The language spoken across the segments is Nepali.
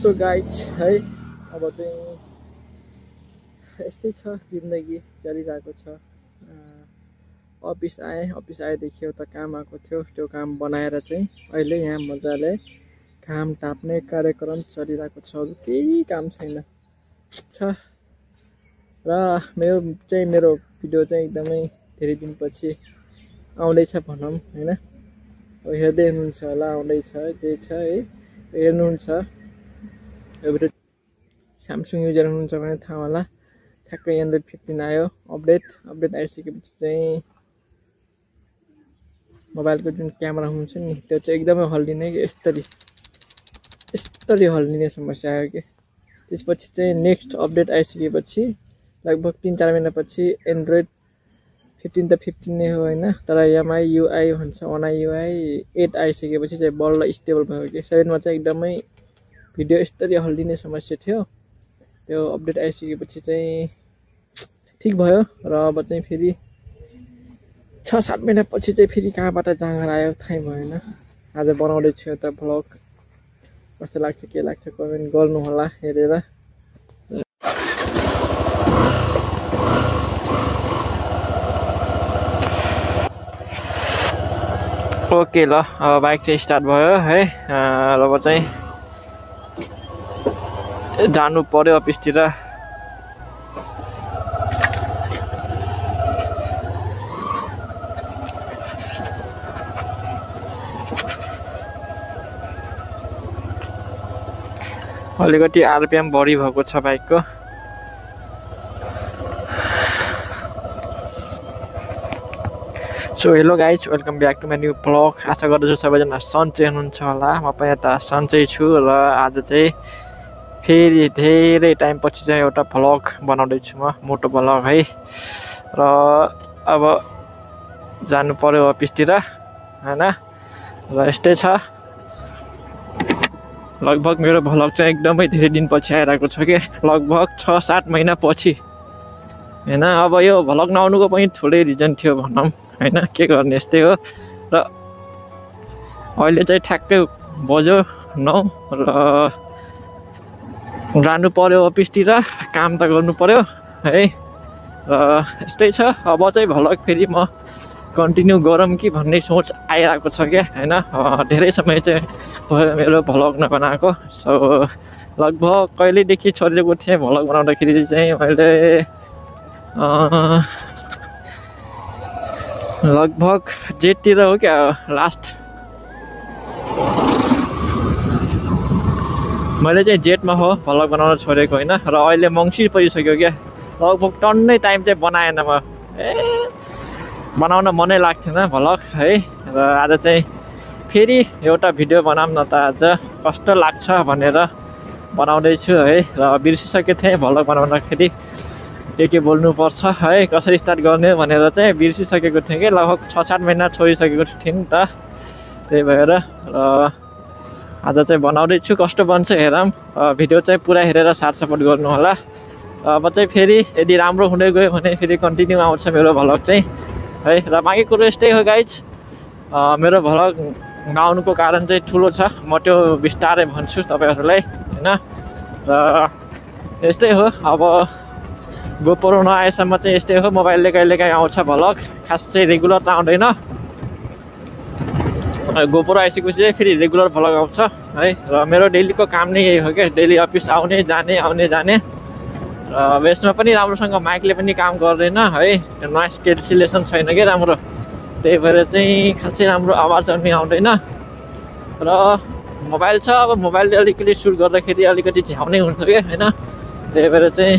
सो गाइज है अब चाहिँ यस्तै छ जिन्दगी चलिरहेको छ। अफिस आएदेखि एउटा काम आएको थियो, त्यो काम बनाएर चाहिँ अहिले यहाँ मजाले काम टाप्ने कार्यक्रम चलिरहेको छ। अरू केही काम छैन छ र मेरो भिडियो चाहिँ एकदमै धेरै दिनपछि आउँदैछ भनौँ हैन। अब हेर्दै हुनुहुन्छ होला, आउँदैछ त्यही छ है, हेर्नुहुन्छ। यो स्यामसङ युजर हुनुहुन्छ भने थाहा होला, ठ्याक्कै एन्ड्रोइड 15 आयो। अपडेट आइसकेपछि चाहिँ मोबाइलको जुन क्यामेरा हुन्छ नि त्यो चाहिँ एकदमै हल्लिने कि यस्तरी हल्लिने समस्या आयो कि। त्यसपछि चाहिँ नेक्स्ट अपडेट आइसकेपछि लगभग 3-4 महिनापछि एन्ड्रोइड 15 त 15 नै हो होइन, तर MI UI भन्छ, One UI 8 आइसकेपछि चाहिँ बल्ल स्टेबल भयो कि। 7 मा चाहिँ एकदमै भिडियो यस्तरी हल्लिने समस्या थियो। त्यो अपडेट आइसकेपछि चाहिँ ठिक भयो र अब चाहिँ फेरि 6-7 महिनापछि चाहिँ फेरि कहाँबाट जाँगर आयो थाहै भएन। आज बनाउँदैछु एउटा भ्लग, कस्तो लाग्छ के लाग्छ कमेन्ट गर्नु होला हेरेर। ओके ल, अब बाइक चाहिँ स्टार्ट भयो है। अब चाहिँ जानु पर्यो अफिसतिर। अलिकति RPM बढी भएको छ बाइकको। So hello guys, welcome back to my new blog. आशा गर्दछु सबैजना सन्चै हुनुहुन्छ होला। म पनि यता सन्चै छु र आज चाहिँ फेरि धेरै टाइमपछि चाहिँ एउटा भ्लग बनाउँदैछु म, मोटो भ्लग है। र अब जानु पर्यो अफिसतिर होइन, र यस्तै छ। लगभग मेरो भ्लग चाहिँ एकदमै धेरै दिनपछि आइरहेको छ कि, लगभग 6-7 महिनापछि होइन। अब यो भ्लग नआउनुको पनि ठुलै रिजन थियो भनौँ होइन, के गर्ने यस्तै हो। र अहिले चाहिँ ठ्याक्कै बज्यो 9 र जानु पर्यो अफिसतिर, काम त गर्नु पर्यो है। र यस्तै छ। अब चाहिँ भ्लग फेरि म कन्टिन्यू गरौँ कि भन्ने सोच आइरहेको छ क्या होइन। धेरै समय चाहिँ भयो मेरो भ्लग नबनाएको। सो लगभग कहिलेदेखि छोडेको थिएँ भ्लग बनाउँदाखेरि चाहिँ मैले लगभग जेठतिर हो क्या लास्ट। मैले चाहिँ जेठमा हो भ्लग बनाउन छोडेको होइन, र अहिले मङ्सिर परिसक्यो क्या। लगभग टन्नै टाइम चाहिँ बनाएन म, बनाउन मनै लाग्थेन भ्लग है। र आज चाहिँ फेरि एउटा भिडियो बनाऊँ न त, आज कस्तो लाग्छ भनेर बनाउँदैछु है। र बिर्सिसकेको थिएँ भ्लग बनाउँदाखेरि के बोल्नुपर्छ है, कसरी स्टार्ट गर्ने भनेर चाहिँ बिर्सिसकेको थिएँ कि। लगभग 6-7 महिना छोडिसकेको थिएँ नि त, त्यही भएर। र आज चाहिँ बनाउँदैछु, कस्तो बन्छ हेरौँ। भिडियो चाहिँ पुरा हेरेर साथ सपोर्ट गर्नु होला। अब चाहिँ फेरि यदि राम्रो हुँदै गयो भने फेरि कन्टिन्यू आउँछ मेरो भ्लग चाहिँ है। र बाँकी कुरो यस्तै हो गाइज, मेरो भ्लग नआउनुको कारण चाहिँ ठुलो छ, म त्यो बिस्तारै भन्छु तपाईँहरूलाई होइन। र यस्तै हो, अब गोप्रो नआएसम्म चाहिँ यस्तै हो, मोबाइलले कहिलेकाहीँ आउँछ भ्लग, खास चाहिँ रेगुलर त आउँदैन। गोप्रो आइसकेपछि चाहिँ फेरि रेगुलर भ्लग आउँछ है। र मेरो डेलीको काम नै यही हो क्या, डेली अफिस आउने जाने र बेसमा पनि राम्रोसँग माइकले पनि काम गर्दैन है, नोइज क्यान्सलेसन छैन क्या राम्रो, त्यही भएर चाहिँ खासै राम्रो आवाजहरू पनि आउँदैन। र मोबाइल छ, अब मोबाइलले अलिकति सुट गर्दाखेरि अलिकति झ्याउनै हुन्छ क्या होइन, त्यही भएर चाहिँ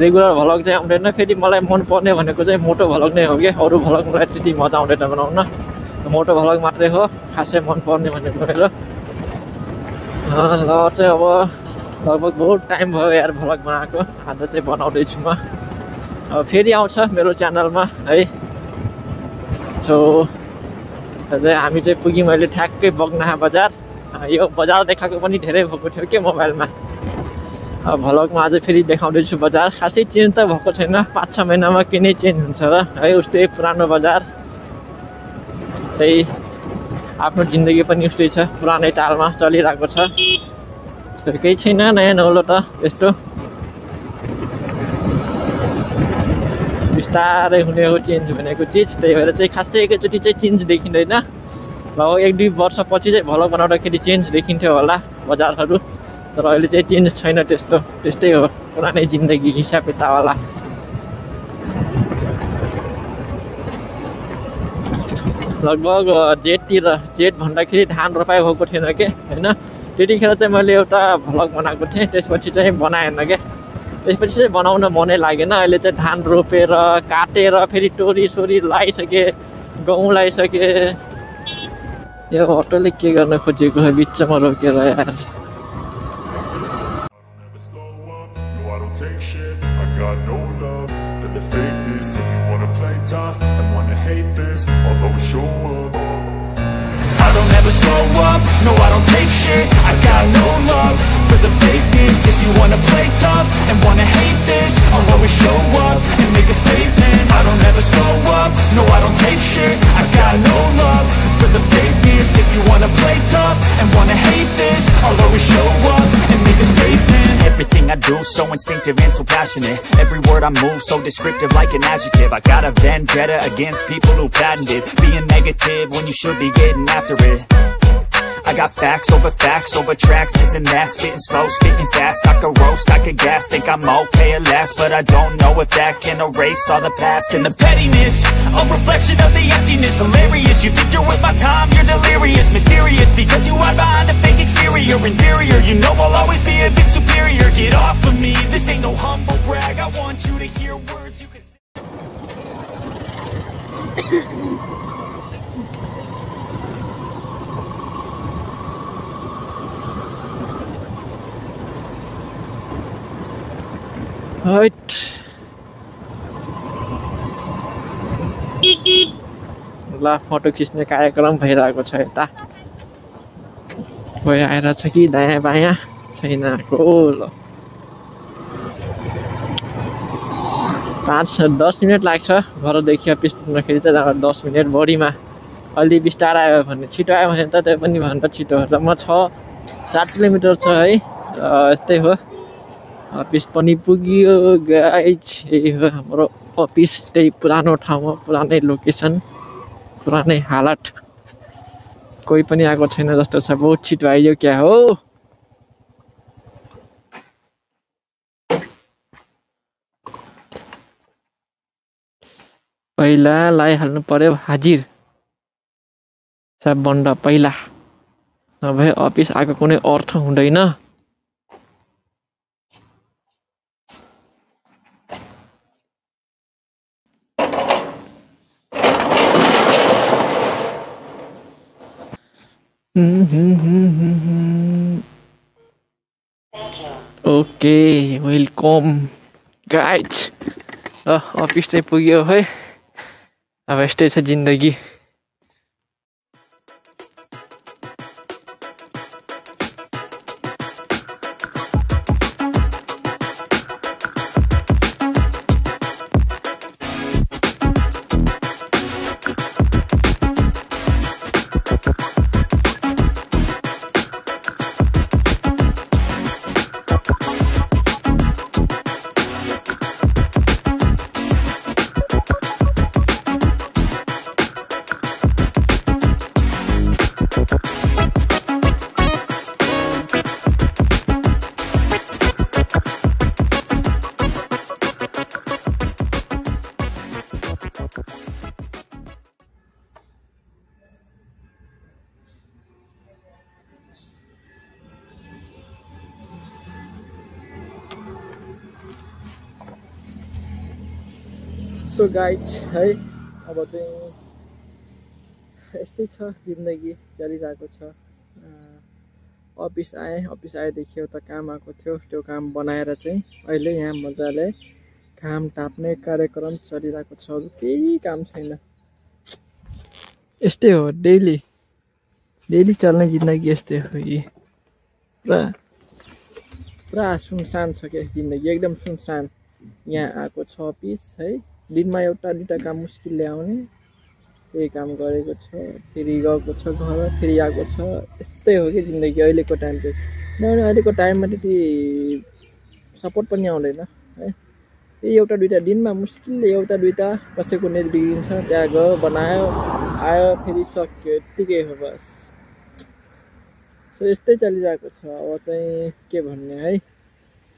रेगुलर भ्लग चाहिँ आउँदैन। फेरि मलाई मनपर्ने भनेको चाहिँ मोटो भ्लग नै हो क्या, अरू भ्लग मलाई त्यति मजा आउँदैन बनाउन, मोटो भ्लग मात्रै हो खासै मनपर्ने भनेको मेरो। र चाहिँ अब लगभग बहुत टाइम भयो यार भ्लग बनाएको, आज चाहिँ बनाउँदैछु म। अब फेरि आउँछ मेरो च्यानलमा है। सो चाहिँ हामी चाहिँ पुग्यौँ अहिले ठ्याक्कै बगनाहा बजार। यो बजार देखाएको पनि धेरै भएको थियो के मोबाइलमा, भ्लगमा आज फेरि देखाउँदैछु बजार। खासै चेन्ज त भएको छैन, 5-6 महिनामा के नै चेन्ज हुन्छ र है, उस्तै पुरानो बजार, त्यही आफ्नो जिन्दगी पनि उस्तै छ, पुरानै तालमा चलिरहेको छ। केही छैन नयाँ नौलो त यस्तो बिस्तारै हुने हो चेन्ज भनेको चिज त्यही भएर चाहिँ खासै एकैचोटि चाहिँ चेन्ज देखिँदैन र 1-2 वर्षपछि चाहिँ भ्लग बनाउँदाखेरि चेन्ज देखिन्थ्यो होला बजारहरू तर अहिले चाहिँ चेन्ज छैन त्यस्तै हो पुरानै जिन्दगी हिसाब किताबवाला लगभग जेठ भन्दाखेरि धान रोपाइ भएको थिएन के होइन त्यतिखेर चाहिँ मैले एउटा भ्लग बनाएको थिएँ त्यसपछि चाहिँ बनाएन क्या त्यसपछि चाहिँ बनाउन मनै लागेन अहिले चाहिँ धान रोपेर काटेर फेरि टोरी लगाइसकेँ गहुँ लगाइसकेँ यो अटोले के गर्न खोजेको हो बिचमा रोकेर यार I don't ever slow up, no I don't take shit I got no love for the fakeness If you wanna play tough and wanna hate this I'll always show up and make a statement I don't ever slow up, no I don't take shit I got no love for the fakeness If you wanna play tough and wanna hate this I'll always show up and make a statement Everything I do so instinctive and so passionate Every word I move so descriptive like an adjective I got a vendetta against people who patented Being negative when you should be getting after it I got facts over tracks, this and that Spitting slow, spitting fast, I could roast, I could gas Think I'm okay at last, but I don't know if that can erase all the past And the pettiness, a reflection of the emptiness Hilarious, you think you're worth my time, you're delirious Mysterious, because you hide behind a fake exterior Inferior, you know I'll always be a bit superior Get off of me, this ain't no humble brag I want you to hear words you can Right. ल फोटो खिच्ने कार्यक्रम भइरहेको छ यता कोही आएर छ कि दायाँ बायाँ छैन आएको ल 5-10 मिनट लाग्छ घरदेखि अफिस पुग्दाखेरि चाहिँ 10 मिनट बढीमा अलि बिस्तारै आयो भने छिटो आयो भने त त्यो पनि भन्दा छिटो हो म 6-7 किलोमिटर छ है यस्तै हो अफिस पनि पुग्यो गाइज यही हो हाम्रो अफिस त्यही पुरानो ठाउँ हो पुरानै लोकेसन पुरानै हालत कोही पनि आएको छैन जस्तो छ बहुत छिटो आइयो क्या हो पहिला लगाइहाल्नु पर्यो हाजिर सब बन्द पहिला नभए अफिस आएको कुनै अर्थ हुँदैन ओके वेलकम गाइज अफिस चाहिँ पुग्यो है अब यस्तै छ जिन्दगी सो गाइज है अब चाहिँ यस्तै छ जिन्दगी चलिरहेको छ अफिस आएदेखि एउटा काम आएको थियो त्यो काम बनाएर चाहिँ अहिले यहाँ मजाले काम टाप्ने कार्यक्रम चलिरहेको छ अरू केही काम छैन यस्तै हो डेली चल्ने जिन्दगी यस्तै हो पुरा सुनसान छ क्या जिन्दगी एकदम सुनसान यहाँ आएको छ अफिस है दिनमा एउटा दुईटा काम मुस्किलले आउने त्यही काम गरेको छ फेरि गएको छ घर फेरि आएको छ यस्तै हो कि जिन्दगी अहिलेको टाइम चाहिँ किनभने अहिलेको टाइममा त्यति सपोर्ट पनि आउँदैन है। यही एउटा दुइटा दिनमा मुस्किलले एउटा दुइटा कसैको नेट बिग्रिन्छ, त्यहाँ गयो बनायो आयो फेरि सक्यो, यत्तिकै हो बस। सो यस्तै चलिरहेको छ। अब चाहिँ के भन्ने है।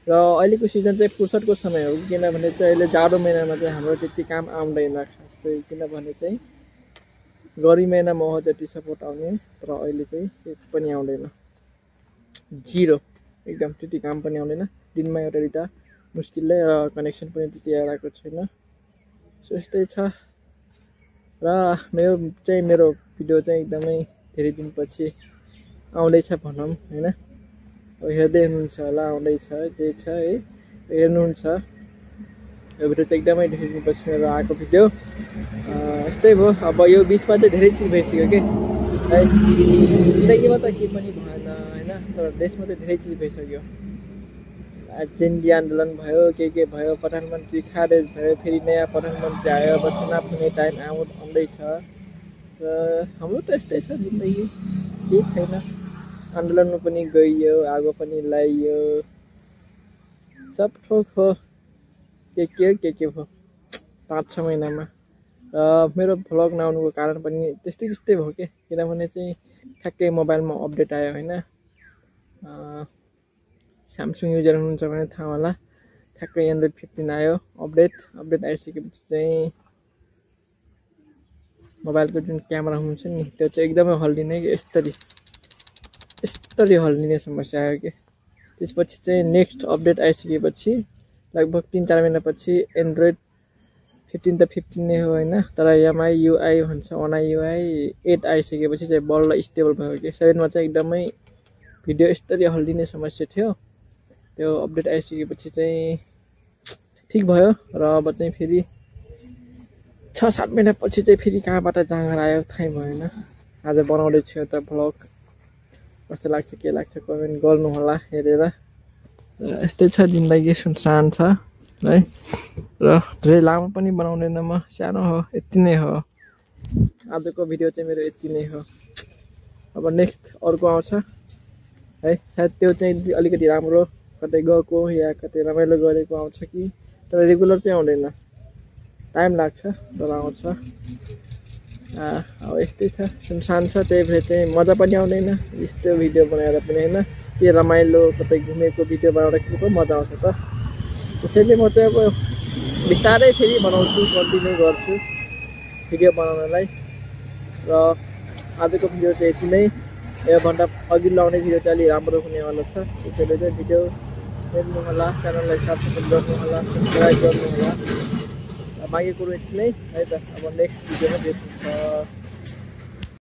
र अहिलेको सिजन चाहिँ फुर्सदको समय हो, किनभने चाहिँ अहिले जाडो महिनामा चाहिँ हाम्रो त्यति काम आउँदैन खासै, किनभने चाहिँ गर्मी महिनामा हो जति सपोर्ट आउने, तर अहिले चाहिँ केही पनि आउँदैन, जिरो एकदम। त्यति काम पनि आउँदैन, दिनमा एउटा दुइटा मुस्किलले, र कनेक्सन पनि त्यति आइरहेको छैन। सो यस्तै छ। र मेरो भिडियो चाहिँ एकदमै धेरै दिनपछि आउँदैछ भनौँ होइन। अब हेर्दै हुनुहुन्छ होला, आउँदैछ जे छ है, हेर्नुहुन्छ। यो भिडियो चाहिँ एकदमै धेरै दिनपछि मेरो आएको भिडियो। यस्तै भयो। अब यो बिचमा चाहिँ धेरै चिज भइसक्यो कि है, जिन्दगीमा त केही पनि भएन होइन, तर देशमा चाहिँ धेरै चिज भइसक्यो। जेन्जी आन्दोलन भयो, के भयो, प्रधानमन्त्री खारेज भयो, फेरि नयाँ प्रधानमन्त्री आयो, अब चुनाव हुने टाइम आउँदैछ। र हाम्रो त यस्तै छ जिन्दगी, केही छैन। आन्दोलनमा पनि गइयो, आगो पनि लगाइयो, सब ठोक हो। के भयो 5-6 महिनामा। र मेरो भ्लग नआउनुको कारण पनि त्यस्तै भयो कि, किनभने चाहिँ ठ्याक्कै मोबाइलमा अपडेट आयो होइन। स्यामसङ युजर हुनुहुन्छ भने थाहा होला, ठ्याक्कै एन्ड्रोइड 15 आयो, अपडेट आइसकेपछि चाहिँ मोबाइलको जुन क्यामेरा हुन्छ नि त्यो चाहिँ एकदमै हल्लिने कि यस्तरी हल्लिने समस्या आयो कि। त्यसपछि चाहिँ नेक्स्ट अपडेट आइसकेपछि लगभग 3-4 महिनापछि एन्ड्रोइड 15 त 15 नै हो होइन, तर MI UI भन्छ, ONI UI 8 आइसकेपछि चाहिँ बल्ल स्टेबल भयो कि। 7मा चाहिँ एकदमै भिडियो यस्तरी हल्लिने समस्या थियो, त्यो अपडेट आइसकेपछि चाहिँ ठिक भयो। र अब चाहिँ फेरि 6-7 महिनापछि चाहिँ फेरि कहाँबाट जाँगर आयो थाहै भएन। आज बनाउँदैछु त भ्लग, कस्तो लाग्छ के लाग्छ कमेन्ट गर्नु होला हेरेर। यस्तै छ जिन्दगी, सुनसान छ है। र धेरै लामो पनि बनाउँदैन म, सानो हो, यति नै हो। आजको भिडियो चाहिँ मेरो यति नै हो। अब नेक्स्ट अर्को आउँछ है, सायद त्यो चाहिँ अलिकति राम्रो कतै गएको या कतै रमाइलो गरेको आउँछ कि, तर रेगुलर चाहिँ आउँदैन, टाइम लाग्छ तर आउँछ। अब यस्तै छ, सुनसान छ, त्यही भएर चाहिँ मजा पनि आउँदैन यस्तो भिडियो बनाएर पनि होइन। के रमाइलो कतै घुमेको भिडियो बनाउँदाखेरि पो मजा आउँछ त। त्यसैले म चाहिँ अब बिस्तारै फेरि बनाउँछु, कन्टिन्यू गर्छु भिडियो बनाउनलाई। र आजको भिडियो चाहिँ यति नै। योभन्दा अघिल्लो आउने भिडियो चाहिँ अलिक राम्रो हुनेवाला छ, त्यसैले चाहिँ भिडियो हेर्नु होला, च्यानललाई सब्सक्राइब गर्नु होला, सब्सक्राइब गर्नु होला। बाँकी कुरो यति नै है त। अब नेक्स्ट भिडियोमा भेट्नु छ।